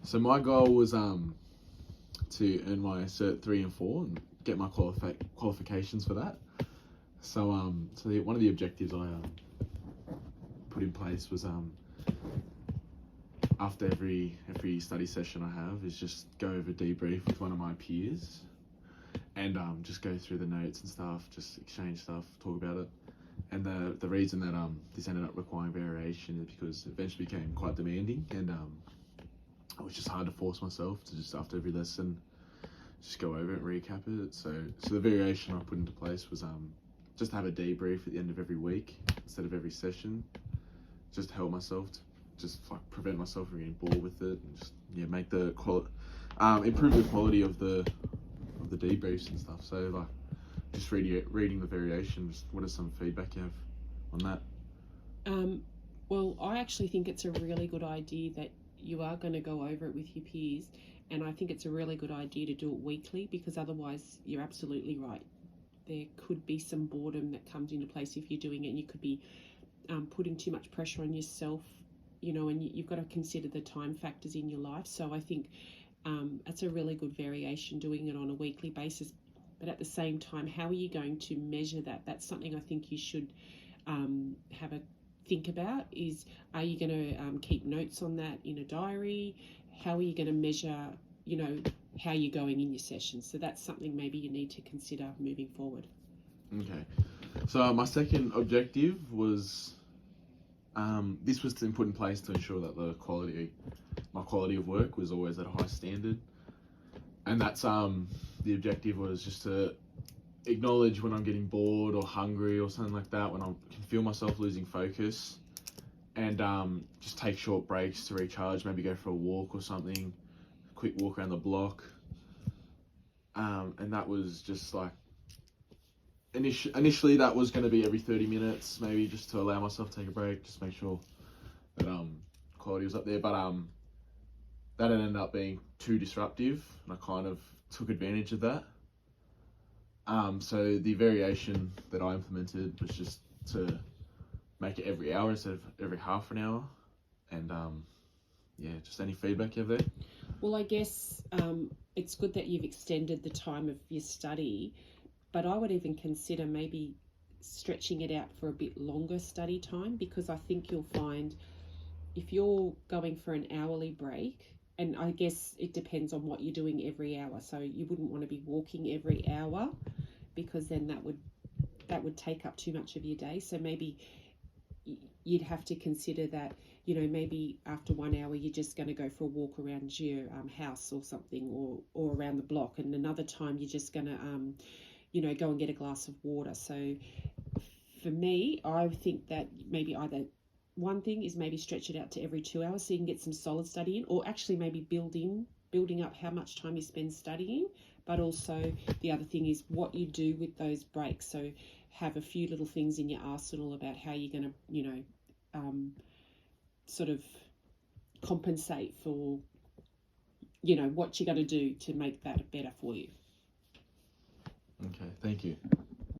So my goal was to earn my Cert 3 and 4 and get my qualifications for that. So one of the objectives I put in place was after every study session I have is just go over debrief with one of my peers and just go through the notes and stuff, just exchange stuff, talk about it. And the reason that this ended up requiring variation is because it eventually became quite demanding, and it was just hard to force myself to just after every lesson just go over it and recap it. So the variation I put into place was just have a debrief at the end of every week instead of every session, just to help myself to just like prevent myself from getting bored with it, and just make the improve the quality of the debriefs and stuff. So like just reading the variations, what are some feedback you have on that? Well, I actually think it's a really good idea that you are going to go over it with your peers, and I think it's a really good idea to do it weekly, because otherwise you're absolutely right. There could be some boredom that comes into place if you're doing it, and you could be putting too much pressure on yourself, and you've got to consider the time factors in your life. So I think it's a really good variation doing it on a weekly basis. But at the same time, how are you going to measure that? That's something I think you should have a think about. Is, are you going to keep notes on that in a diary? How are you going to measure, how you're going in your sessions? So that's something maybe you need to consider moving forward. Okay. So my second objective was, this was to put in place to ensure that my quality of work was always at a high standard. And that's the objective was just to acknowledge when I'm getting bored or hungry or something like that, when I can feel myself losing focus, and just take short breaks to recharge, maybe go for a walk or something, quick walk around the block. And that was just like, initially that was going to be every 30 minutes, maybe just to allow myself to take a break, just make sure that quality was up there. But that ended up being too disruptive, and I kind of took advantage of that. So the variation that I implemented was just to make it every hour instead of every half an hour. And just any feedback you have there? Well, I guess it's good that you've extended the time of your study, but I would even consider maybe stretching it out for a bit longer study time, because I think you'll find if you're going for an hourly break, and I guess it depends on what you're doing every hour. So you wouldn't want to be walking every hour, because then that would take up too much of your day. So maybe you'd have to consider that, maybe after 1 hour you're just going to go for a walk around your house or something, or around the block, and another time you're just going to go and get a glass of water. So for me, I think that maybe either one thing is maybe stretch it out to every 2 hours so you can get some solid study in, or actually maybe building up how much time you spend studying. But also the other thing is what you do with those breaks. So have a few little things in your arsenal about how you're going to, sort of compensate for, what you're going to do to make that better for you. Okay, thank you.